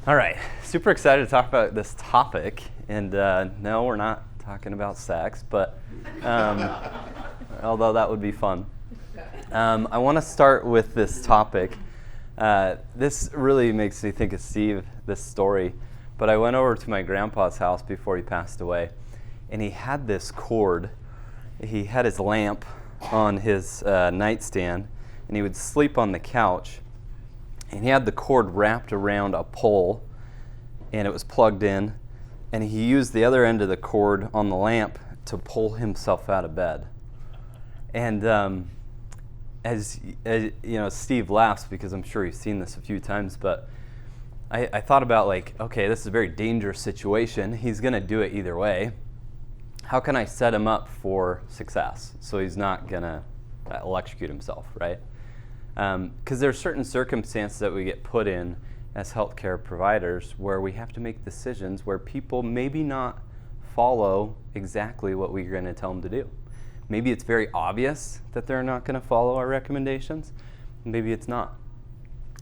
All right, super excited to talk about this topic. And no, we're not talking about sex, but although that would be fun. I want to start with this topic. This really makes me think of Steve, this story. But I went over to my grandpa's house before he passed away, and he had this cord. He had his lamp on his nightstand, and he would sleep on the couch. And he had the cord wrapped around a pole, and it was plugged in. And he used the other end of the cord on the lamp to pull himself out of bed. And as you know, Steve laughs because I'm sure he's seen this a few times. But I thought about okay, this is a very dangerous situation. He's going to do it either way. How can I set him up for success so he's not going to electrocute himself, right? Because there are certain circumstances that we get put in as healthcare providers where we have to make decisions where people maybe not follow exactly what we're going to tell them to do. Maybe it's very obvious that they're not going to follow our recommendations. Maybe it's not.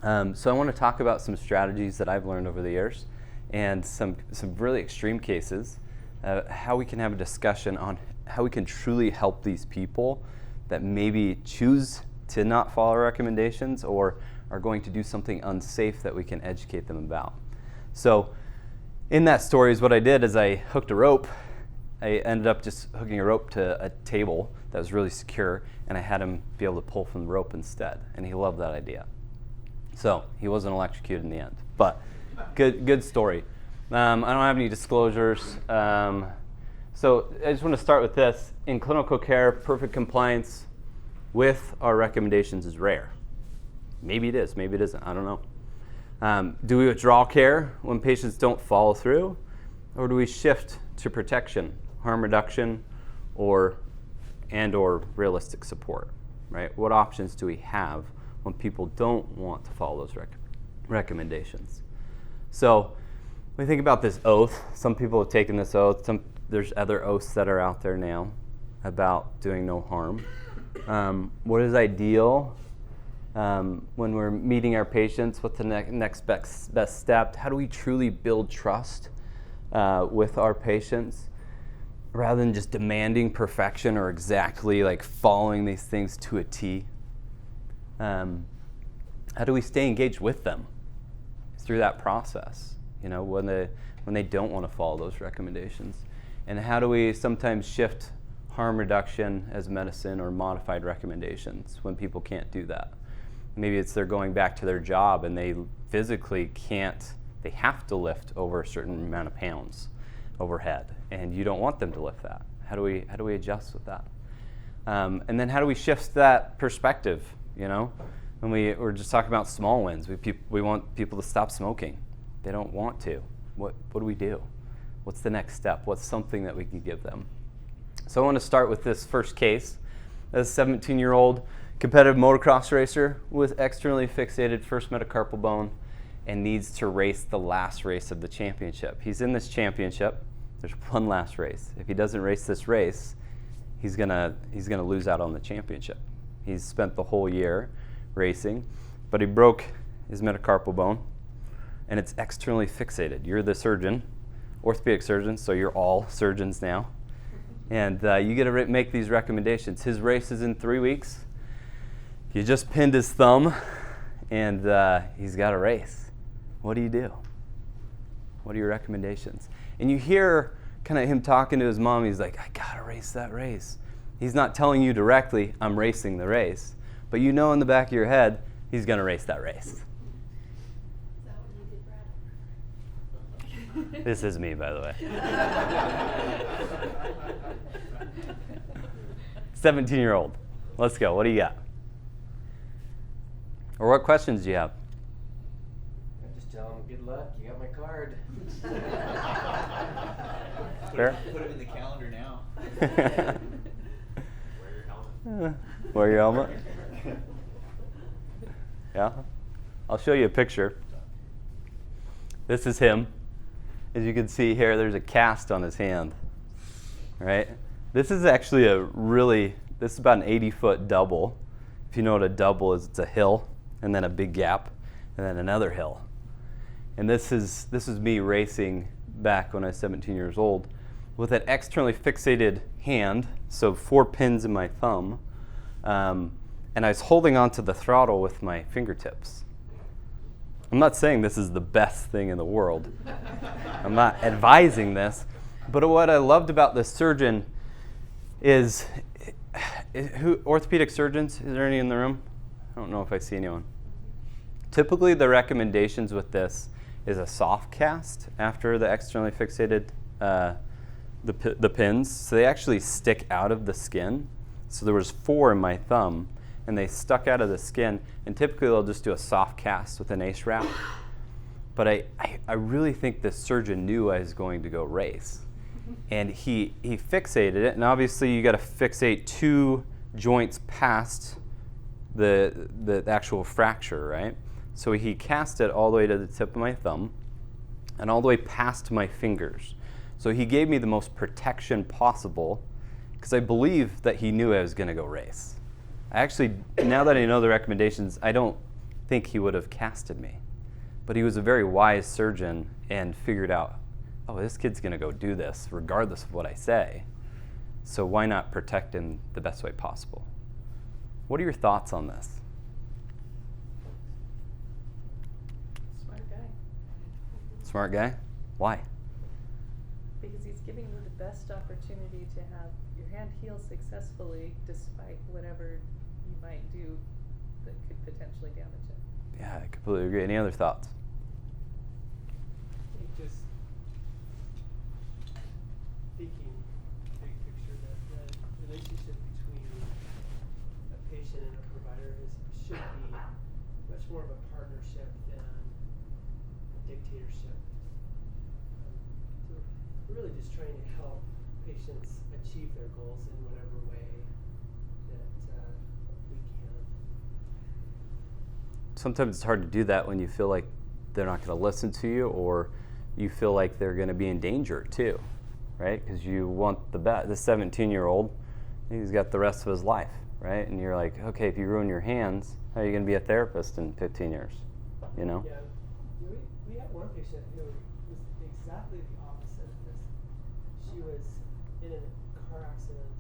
So I want to talk about some strategies that I've learned over the years and some really extreme cases, how we can have a discussion on how we can truly help these people that maybe choose to not follow recommendations or are going to do something unsafe that we can educate them about. So in that story is what I did is I hooked a rope. I ended up just hooking a rope to a table that was really secure, and I had him be able to pull from the rope instead, and he loved that idea. So he wasn't electrocuted in the end, but good story. I don't have any disclosures. So I just want to start with this. In clinical care, perfect compliance with our recommendations is rare. Maybe it is, maybe it isn't, I don't know. Do we withdraw care when patients don't follow through? Or do we shift to protection, harm reduction, or realistic support, right? What options do we have when people don't want to follow those recommendations? So when we think about this oath, some people have taken this oath, there's other oaths that are out there now about doing no harm. What is ideal when we're meeting our patients? What's the next best step? How do we truly build trust with our patients rather than just demanding perfection or exactly following these things to a T? How do we stay engaged with them through that process? When they don't want to follow those recommendations, and how do we sometimes shift harm reduction as medicine or modified recommendations when people can't do that? Maybe it's they're going back to their job and they physically can't, they have to lift over a certain amount of pounds overhead, and you don't want them to lift that. How do we adjust with that? And then how do we shift that perspective? When we're just talking about small wins, we want people to stop smoking. They don't want to. What do we do? What's the next step? What's something that we can give them? So I want to start with this first case. A 17-year-old competitive motocross racer with externally fixated first metacarpal bone and needs to race the last race of the championship. He's in this championship. There's one last race. If he doesn't race this race, he's gonna lose out on the championship. He's spent the whole year racing, but he broke his metacarpal bone, and it's externally fixated. You're the surgeon, orthopedic surgeon, so you're all surgeons now. And you get to make these recommendations. His race is in 3 weeks. You just pinned his thumb, and he's got a race. What do? What are your recommendations? And you hear kind of him talking to his mom. He's like, I got to race that race. He's not telling you directly, I'm racing the race. But in the back of your head, he's going to race that race. Is that what you did, Brad? This is me, by the way. 17-year-old. Let's go. What do you got? Or what questions do you have? I just tell him, good luck, you got my card. Fair? Put it in the calendar now. Wear your helmet. Wear your helmet? Yeah? I'll show you a picture. This is him. As you can see here, there's a cast on his hand. Right? This is actually this is about an 80-foot double. If you know what a double is, it's a hill and then a big gap and then another hill. And this is me racing back when I was 17 years old with an externally fixated hand, so 4 pins in my thumb, and I was holding onto the throttle with my fingertips. I'm not saying this is the best thing in the world. I'm not advising this. But what I loved about this surgeon is, who orthopedic surgeons? Is there any in the room? I don't know if I see anyone. Typically, the recommendations with this is a soft cast after the externally fixated the pins. So they actually stick out of the skin. So there was 4 in my thumb, and they stuck out of the skin. And typically, they'll just do a soft cast with an ACE wrap. But I really think this surgeon knew I was going to go race. And he fixated it, and obviously you got to fixate 2 joints past the actual fracture, right? So he cast it all the way to the tip of my thumb and all the way past my fingers. So he gave me the most protection possible because I believe that he knew I was going to go race. I actually, now that I know the recommendations, I don't think he would have casted me. But he was a very wise surgeon and figured out, oh, this kid's going to go do this regardless of what I say. So why not protect him the best way possible? What are your thoughts on this? Smart guy. Smart guy? Why? Because he's giving you the best opportunity to have your hand heal successfully despite whatever you might do that could potentially damage it. Yeah, I completely agree. Any other thoughts? I think just thinking big picture that the relationship between a patient and a provider should be much more of a partnership than a dictatorship. So we're really just trying to help patients achieve their goals in whatever way that we can. Sometimes it's hard to do that when you feel like they're not going to listen to you, or you feel like they're going to be in danger too, right? Because you want the best. The 17-year-old, he's got the rest of his life, right? And you're like, okay, if you ruin your hands, how are you going to be a therapist in 15 years? You know? Yeah, we had one patient who was exactly the opposite of this. She was in a car accident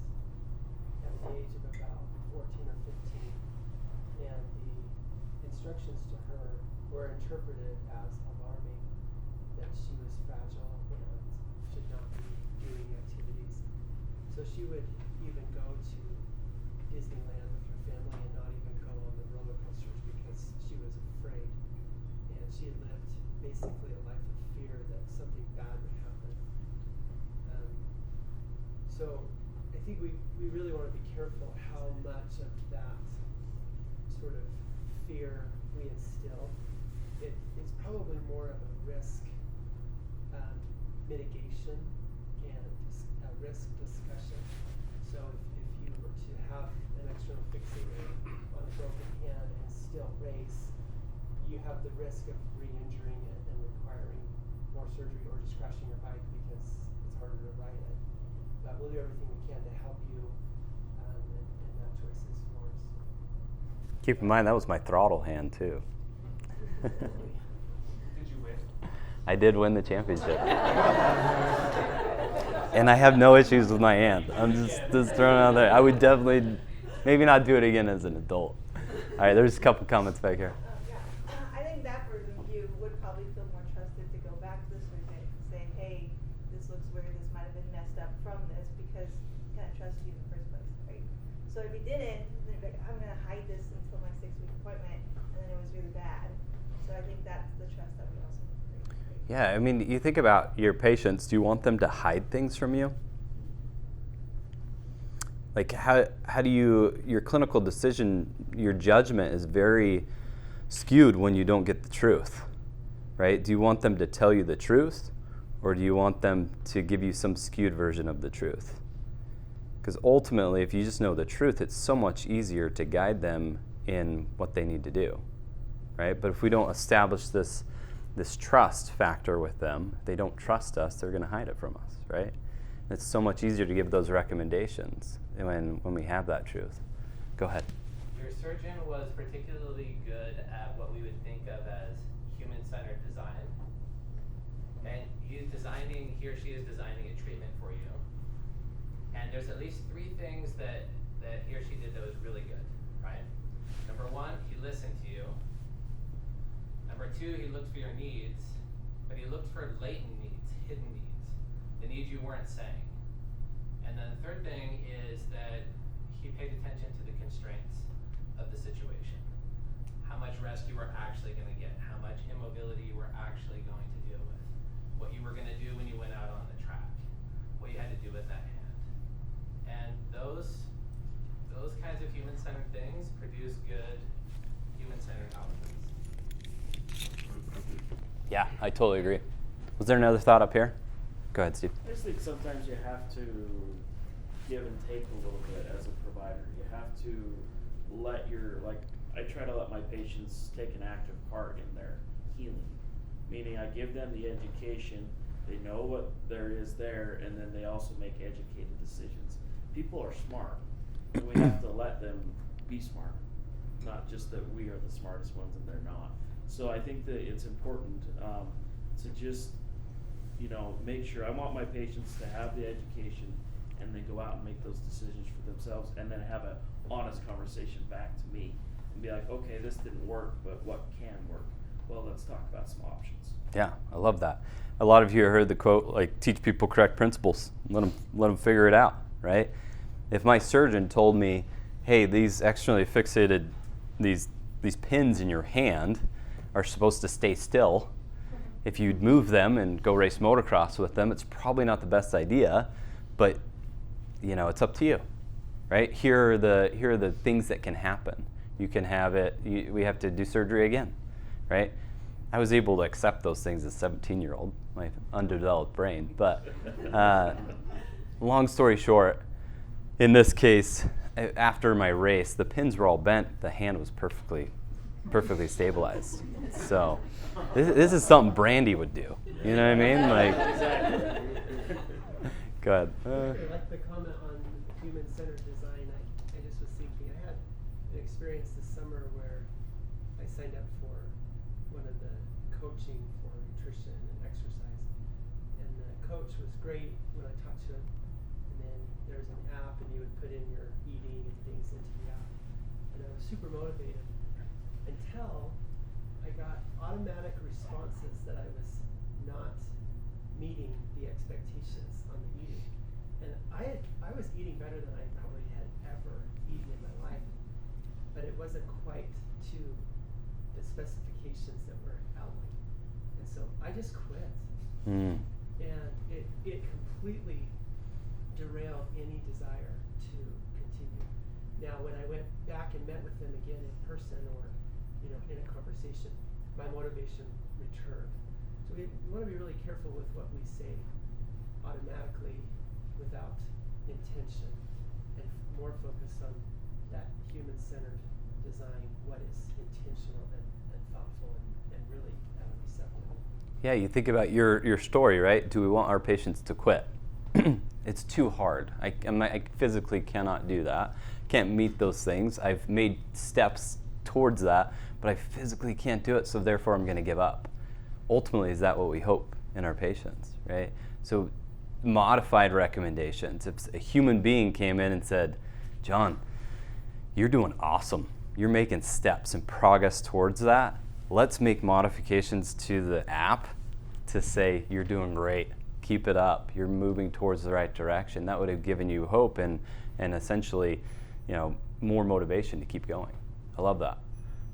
at the age of about 14 or 15, and the instructions to her were interpreted as alarming, that she was fragile and should not be doing activities. So she would even go to Disneyland with her family and not even go on the roller coasters because she was afraid. And she had lived basically a life of fear that something bad would happen. So I think we really want to be careful how much of that sort of fear we instill. It's probably more of a risk mitigation and a risk discussion. So if you were to have an external fixator on a broken hand and still race, you have the risk of re-injuring it and requiring more surgery or just crashing your bike because it's harder to ride it. But we'll do everything we can to help you, and that choice is yours. Keep in mind, that was my throttle hand too. Did you win? I did win the championship. And I have no issues with my hand. I'm just throwing it out there. I would definitely, maybe not do it again as an adult. All right, there's a couple comments back here. I think that person you would probably feel more trusted to go back to the surgeon and say, hey, this looks weird, this might have been messed up from this, because he kind of trusted you in the first place, right? So if he didn't, then he'd be like, I'm going to hide this until my 6-week appointment, and then it was really bad. So I think that's the trust that we also need to create. Right? Yeah, I mean, you think about your patients. Do you want them to hide things from you? Like, how do you, your clinical decision, your judgment is very skewed when you don't get the truth, right? Do you want them to tell you the truth, or do you want them to give you some skewed version of the truth? Because ultimately, if you just know the truth, it's so much easier to guide them in what they need to do, right? But if we don't establish this trust factor with them, they don't trust us, they're going to hide it from us, right? And it's so much easier to give those recommendations when we have that truth. Go ahead. Your surgeon was particularly good at what we would think of as human-centered design. he or she is designing a treatment for you, and there's at least 3 things that he or she did that was really good, right? Number 1, he listened to you. Number 2, he looked for your needs, but he looked for latent needs, hidden needs, the needs you weren't saying. And then the third thing is that he paid attention to the constraints of the situation. How much rest you were actually going to get, how much immobility you were actually going to deal with, what you were going to do when you went out on the track, what you had to do with that hand. And those kinds of human-centered things produce good human-centered outcomes. Yeah, I totally agree. Was there another thought up here? Go ahead, Steve. I just think sometimes you have to give and take a little bit as a provider. You have to let I try to let my patients take an active part in their healing. Meaning I give them the education, they know what there is there, and then they also make educated decisions. People are smart, and we have to let them be smart. Not just that we are the smartest ones and they're not. So I think that it's important to just, make sure. I want my patients to have the education and then go out and make those decisions for themselves, and then have an honest conversation back to me and be like, okay, this didn't work, but what can work? Well, let's talk about some options. Yeah, I love that. A lot of you heard the quote, like, teach people correct principles. Let them figure it out, right? If my surgeon told me, hey, these externally fixated, these pins in your hand are supposed to stay still. If you'd move them and go race motocross with them, it's probably not the best idea, but it's up to you, right? Here are the things that can happen. You can have it. We have to do surgery again, right? I was able to accept those things as a 17-year-old, my undeveloped brain. But long story short, in this case, after my race, the pins were all bent. The hand was perfectly stabilized. So this is something Brandy would do. You know what I mean? Like, go ahead. I like the comment on human-centered design. I just was thinking, I had an experience this summer where I signed up for one of the coaching for nutrition and exercise. And the coach was great when I talked to him. And then there's an app, and you would put in your eating and things into the app. And I was super motivated until I got automatic responses that I was not meeting the expectations on the eating. And I was eating better than I probably had ever eaten in my life, but it wasn't quite to the specifications that were outlined. And so I just quit. And it completely derailed any desire to continue. Now, when I went back and met with them again in person or in a conversation, my motivation returned. So we want to be really careful with what we say automatically without intention, and more focus on that human-centered design, what is intentional and thoughtful and really receptive. Yeah, you think about your story, right? Do we want our patients to quit? It's too hard. I physically cannot do that. Can't meet those things. I've made steps towards that, but I physically can't do it, so therefore I'm going to give up. Ultimately, is that what we hope in our patients, right? So modified recommendations. If a human being came in and said, John, you're doing awesome. You're making steps and progress towards that. Let's make modifications to the app to say you're doing great. Keep it up. You're moving towards the right direction. That would have given you hope and essentially, more motivation to keep going. I love that.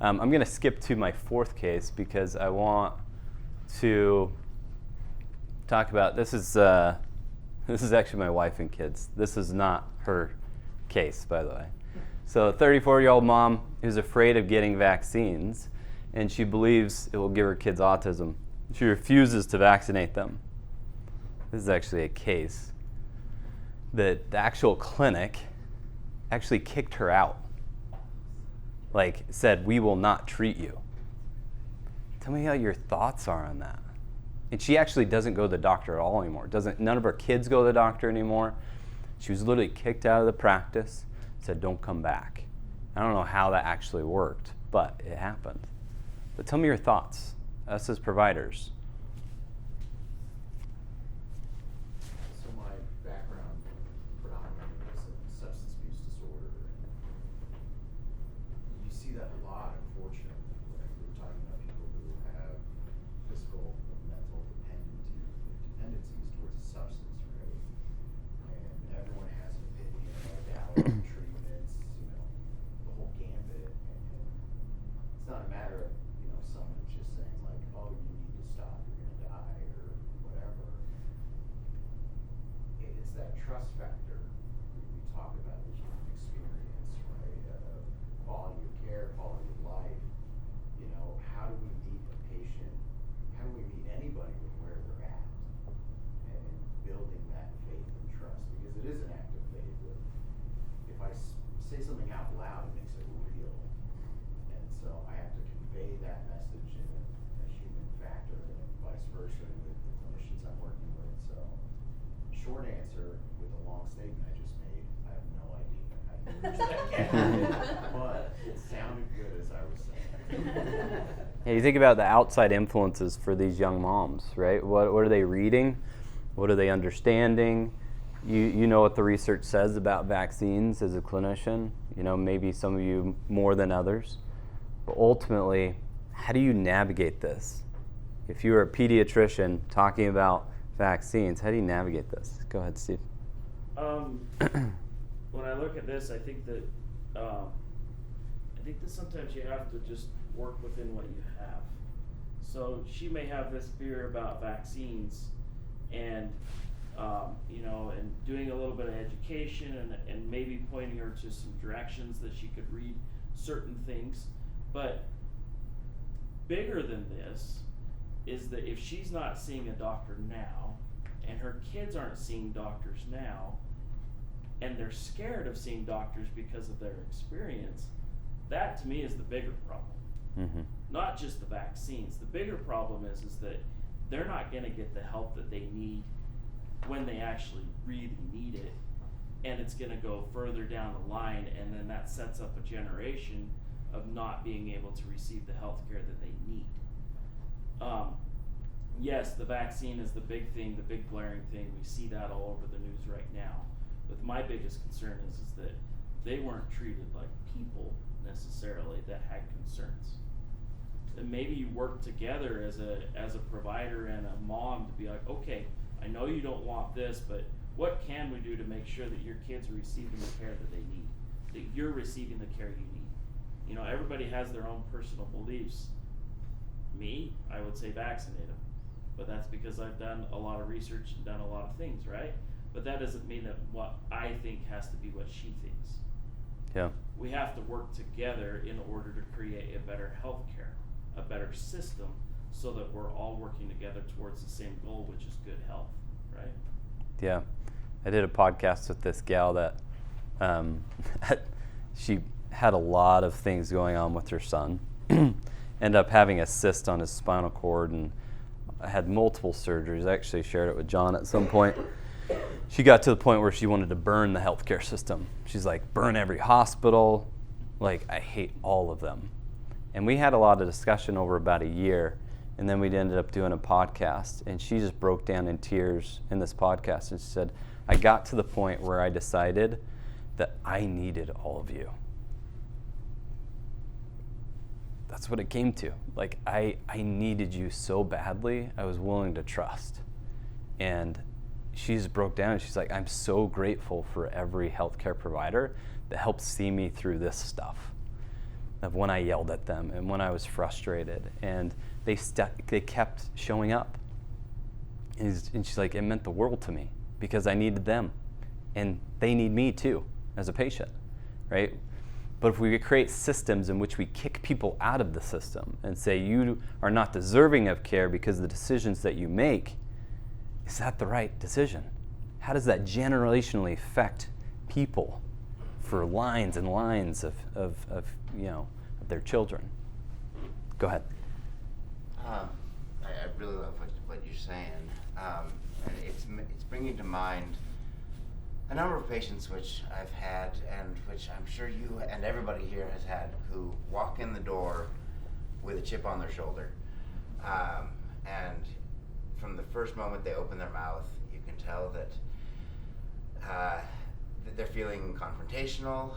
I'm going to skip to my 4th case because I want to talk about this is actually my wife and kids. This is not her case, by the way. So a 34-year-old mom who's afraid of getting vaccines, and she believes it will give her kids autism. She refuses to vaccinate them. This is actually a case that the actual clinic actually kicked her out. Like, said, we will not treat you. Tell me how your thoughts are on that. And she actually doesn't go to the doctor at all anymore. None of her kids go to the doctor anymore. She was literally kicked out of the practice, said, don't come back. I don't know how that actually worked, but it happened. But tell me your thoughts, us as providers. trust factor, we talk about the human experience, right? Quality of care, quality of life. You know, how do we meet a patient? How do we meet anybody with where they're at? And building that faith and trust, because it is an act of faith. If I say something out loud, it makes it real. And so I have to convey that message in a human factor, and vice versa with the clinicians I'm working with. So, short answer with a long statement I just made, I have no idea how you reach that, but it sounded good as I was saying. Yeah, you think about the outside influences for these young moms, right? What are they reading? What are they understanding? You know what the research says about vaccines as a clinician. You know, maybe some of you more than others. But ultimately, how do you navigate this? If you were a pediatrician talking about vaccines, how do you navigate this? Go ahead, Steve. When I look at this, I think that sometimes you have to just work within what you have. So she may have this fear about vaccines, and and doing a little bit of education and maybe pointing her to some directions that she could read certain things. But bigger than this is that if she's not seeing a doctor now, and her kids aren't seeing doctors now, and they're scared of seeing doctors because of their experience, that to me is the bigger problem. Mm-hmm. Not just the vaccines. The bigger problem is that they're not going to get the help that they need when they actually really need it, and it's going to go further down the line, and then that sets up a generation of not being able to receive the health care that they need. Yes, the vaccine is the big thing, the big glaring thing. We see that all over the news right now. But my biggest concern is that they weren't treated like people necessarily that had concerns. And maybe you work together as a provider and a mom to be like, okay, I know you don't want this, but what can we do to make sure that your kids are receiving the care that they need, that you're receiving the care you need? You know, everybody has their own personal beliefs. Me, I would say vaccinate them, but that's because I've done a lot of research and done a lot of things, right? But that doesn't mean that what I think has to be what she thinks. Yeah. We have to work together in order to create a better healthcare, a better system, so that we're all working together towards the same goal, which is good health, right? Yeah. I did a podcast with this gal that she had a lot of things going on with her son. Ended up having a cyst on his spinal cord and had multiple surgeries. I actually shared it with John at some point. She got to the point where she wanted to burn the healthcare system. She's like, burn every hospital. Like, I hate all of them. And we had a lot of discussion over about a year, and then we ended up doing a podcast, and she just broke down in tears in this podcast, and she said, I got to the point where I decided that I needed all of you. That's what it came to. Like, I needed you so badly, I was willing to trust. And she just broke down, and she's like, I'm so grateful for every healthcare provider that helped see me through this stuff, of when I yelled at them and when I was frustrated, and they kept showing up. And she's like, it meant the world to me because I needed them, and they need me too as a patient, right? But if we create systems in which we kick people out of the system and say you are not deserving of care because of the decisions that you make, is that the right decision? How does that generationally affect people for lines and lines of their children? Go ahead. I really love what you're saying. And it's bringing to mind a number of patients which I've had, and which I'm sure you and everybody here has had, who walk in the door with a chip on their shoulder. And from the first moment they open their mouth, you can tell that they're feeling confrontational,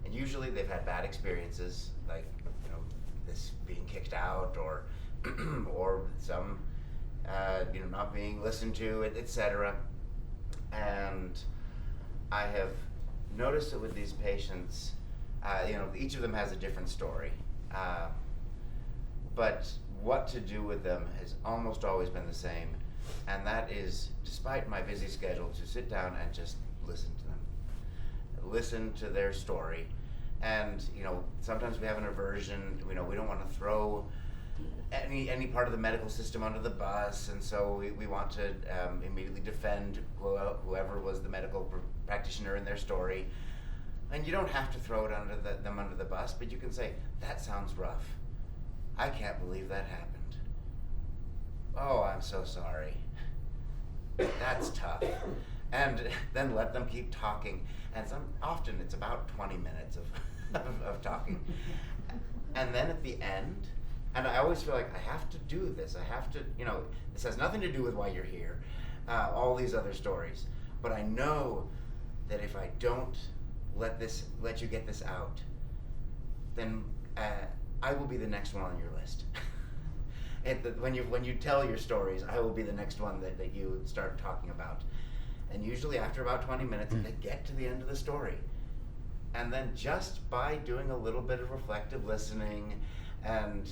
and usually they've had bad experiences, like this being kicked out, or or some not being listened to, etc. And I have noticed that with these patients, each of them has a different story, but what to do with them has almost always been the same. And that is, despite my busy schedule, to sit down and just listen to them. Listen to their story. And, sometimes we have an aversion, we don't want to throw any part of the medical system under the bus, and so we want to immediately defend whoever was the medical practitioner in their story. And you don't have to throw it them under the bus, but you can say, that sounds rough. I can't believe that happened. Oh, I'm so sorry. That's tough. And then let them keep talking. And often it's about 20 minutes of talking. And then at the end, and I always feel like I have to do this. I have to, this has nothing to do with why you're here, all these other stories. But I know that if I don't let you get this out, then I will be the next one on your list. When you tell your stories, I will be the next one that you start talking about. And usually after about 20 minutes, they get to the end of the story. And then just by doing a little bit of reflective listening and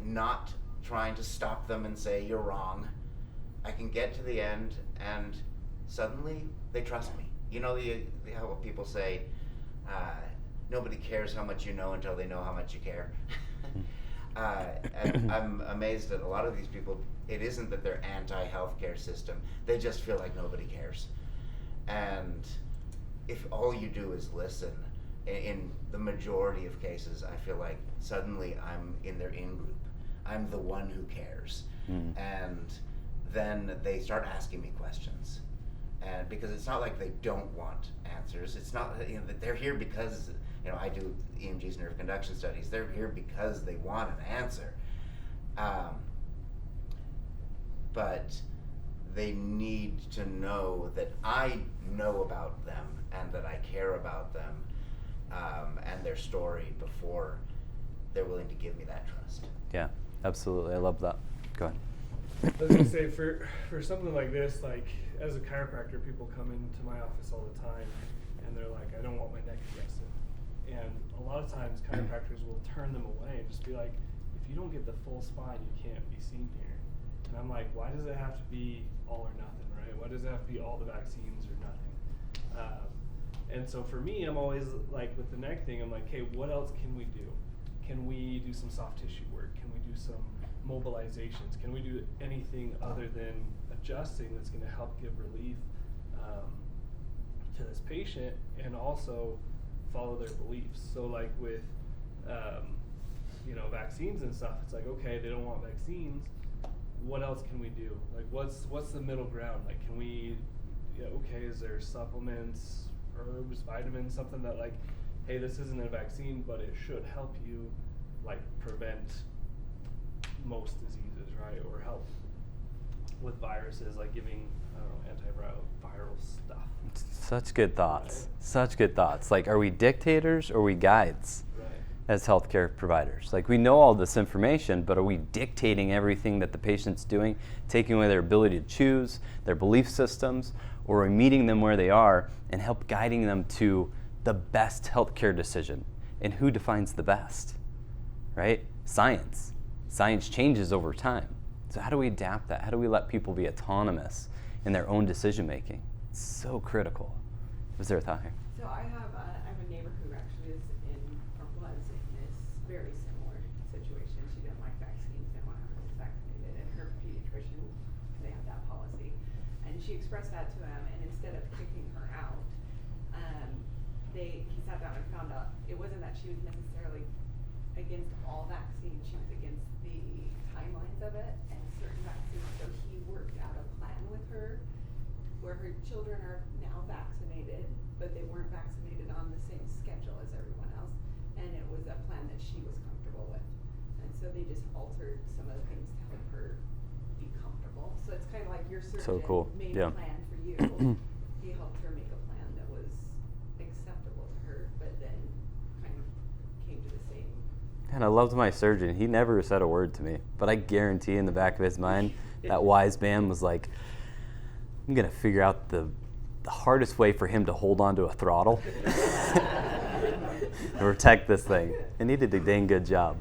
not trying to stop them and say, you're wrong, I can get to the end and suddenly they trust me. How people say, nobody cares how much you know until they know how much you care. And I'm amazed at a lot of these people. It isn't that they're anti-healthcare system. They just feel like nobody cares. And if all you do is listen, in the majority of cases, I feel like suddenly I'm in their in-group. I'm the one who cares. And then they start asking me questions. And because it's not like they don't want answers. It's not that they're here because I do EMG's nerve conduction studies. They're here because they want an answer. But they need to know that I know about them and that I care about them and their story before they're willing to give me that trust. Yeah, absolutely. I love that. Go ahead. I was going to say, for something like this, like as a chiropractor, people come into my office all the time and they're like, I don't want my neck adjusted. And a lot of times chiropractors will turn them away and just be like, if you don't get the full spine, you can't be seen here. And I'm like, why does it have to be all or nothing, right? Why does it have to be all the vaccines or nothing? And so for me, I'm always like, with the neck thing, I'm like, hey, what else can we do? Can we do some soft tissue work? Can we do some mobilizations? Can we do anything other than adjusting that's going to help give relief to this patient and also follow their beliefs? So like with vaccines and stuff, it's like, okay, they don't want vaccines. What else can we do? Like what's the middle ground? Like can we is there supplements, herbs, vitamins, something that like, hey, this isn't a vaccine, but it should help you like prevent most diseases, right? Or help with viruses, like giving, antiviral stuff. Such good thoughts. Such good thoughts. Like, are we dictators or are we guides as healthcare providers? Like, we know all this information, but are we dictating everything that the patient's doing, taking away their ability to choose, their belief systems, or are we meeting them where they are and help guiding them to the best healthcare decision? And who defines the best, right? Science. Science changes over time. So how do we adapt that? How do we let people be autonomous in their own decision making? It's so critical. Was there a thought here? So I have a neighbor who actually is in, or was in this very similar situation. She didn't like vaccines, didn't want her kids vaccinated, and her pediatrician, they have that policy. And she expressed that to him, and instead of kicking her out, he sat down and found out it wasn't that she was necessarily against all vaccines, she was against the timelines of it and certain vaccines. So he worked out a plan with her where her children are now vaccinated, but they weren't vaccinated on the same schedule as everyone else, and it was a plan that she was comfortable with. And so they just altered some of the things to help her be comfortable. So it's kind of like your surgeon made a plan for you. He helped her make a plan that was acceptable to her, but then kind of came to the same. And I loved my surgeon. He never said a word to me, but I guarantee in the back of his mind, that wise man was like, I'm going to figure out the hardest way for him to hold onto a throttle and protect this thing. And he did a dang good job.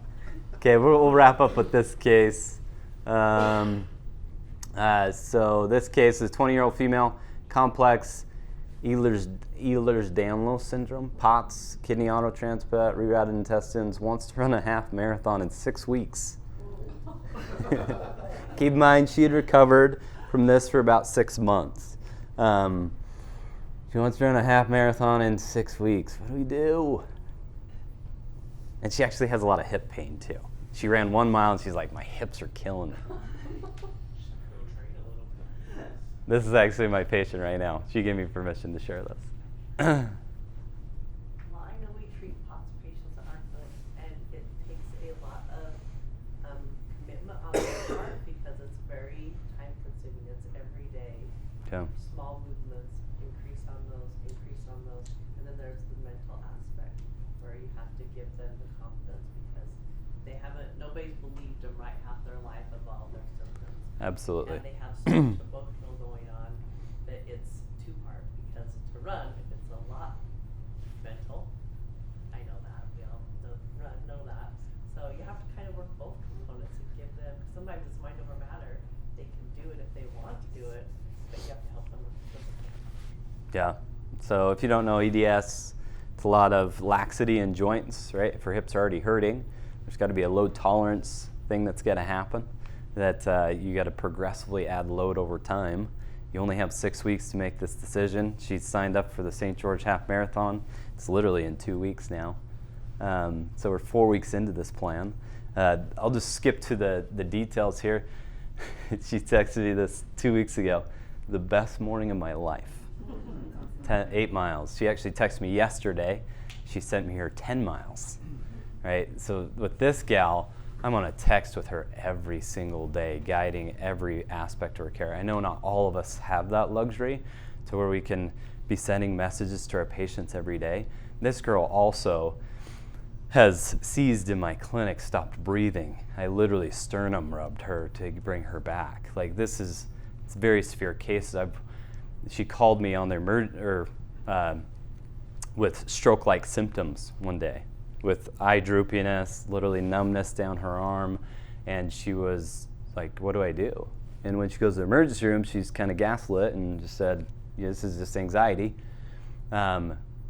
Okay, we'll wrap up with this case. So this case is 20-year-old female, complex Ehlers-Danlos syndrome, POTS, kidney autotransplant, rerouted intestines, wants to run a half marathon in 6 weeks. Keep in mind, she had recovered from this for about 6 months. She wants to run a half marathon in 6 weeks. What do we do? And she actually has a lot of hip pain too. She ran 1 mile and she's like, my hips are killing me. Go train a little bit. This is actually my patient right now. She gave me permission to share this. Well, I know we treat POTS patients that aren't good, and it takes a lot of commitment on their part because it's very time consuming. It's every day. Okay. Small movements, increase on those, and then there's the mental aspect where you have to give them the confidence because nobody's believed them right half their life of all their symptoms. Absolutely. And they have so much emotional going on that it's too hard because to run, if it's a lot mental, I know that, we all know that. So you have to kind of work both components and give them, cause sometimes it's mind over matter. They can do it if they want to do it, but you have to help them with the physical. Yeah. So if you don't know EDS, it's a lot of laxity in joints, right? If her hips are already hurting, there's got to be a load tolerance thing that's got to happen, that you got to progressively add load over time. You only have 6 weeks to make this decision. She's signed up for the St. George Half Marathon. It's literally in 2 weeks now. So we're 4 weeks into this plan. I'll just skip to the details here. She texted me this 2 weeks ago. The best morning of my life. 8 miles. She actually texted me yesterday. She sent me her 10 miles. Right? So with this gal, I'm on a text with her every single day, guiding every aspect of her care. I know not all of us have that luxury to where we can be sending messages to our patients every day. This girl also has seized in my clinic, stopped breathing. I literally sternum rubbed her to bring her back. Like it's very severe cases. She called me on with stroke-like symptoms one day, with eye droopiness, literally numbness down her arm, and she was like, what do I do? And when she goes to the emergency room, she's kind of gaslit and just said, yeah, this is just anxiety.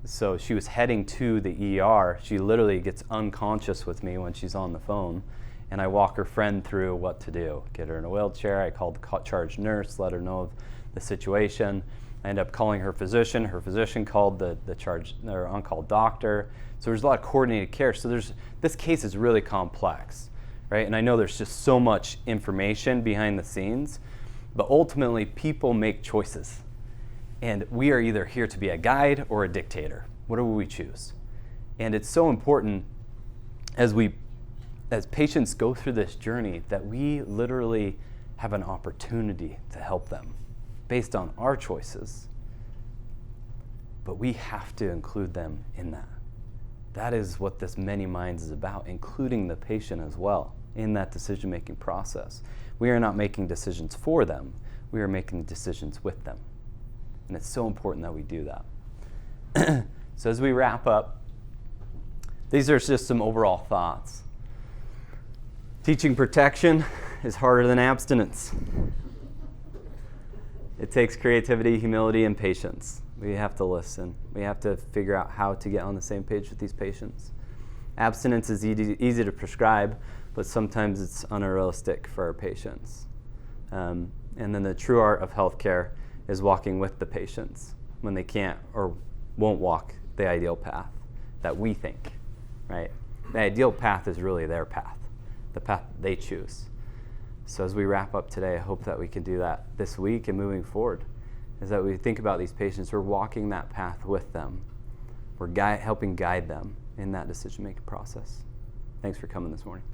So she was heading to the ER. She literally gets unconscious with me when she's on the phone, and I walk her friend through what to do. Get her in a wheelchair. I called the charge nurse, let her know of the situation. I end up calling her physician. Her physician called the on-call doctor. So there's a lot of coordinated care. So this case is really complex, right? And I know there's just so much information behind the scenes, but ultimately people make choices. And we are either here to be a guide or a dictator. Whatever we choose. And it's so important as patients go through this journey that we literally have an opportunity to help them based on our choices. But we have to include them in that. That is what this Many Minds is about, including the patient as well in that decision-making process. We are not making decisions for them. We are making decisions with them. And it's so important that we do that. So as we wrap up, these are just some overall thoughts. Teaching protection is harder than abstinence. It takes creativity, humility, and patience. We have to listen. We have to figure out how to get on the same page with these patients. Abstinence is easy to prescribe, but sometimes it's unrealistic for our patients. And then the true art of healthcare is walking with the patients when they can't or won't walk the ideal path that we think, right? The ideal path is really their path, the path they choose. So as we wrap up today, I hope that we can do that this week and moving forward, is that we think about these patients, we're walking that path with them. We're helping guide them in that decision-making process. Thanks for coming this morning.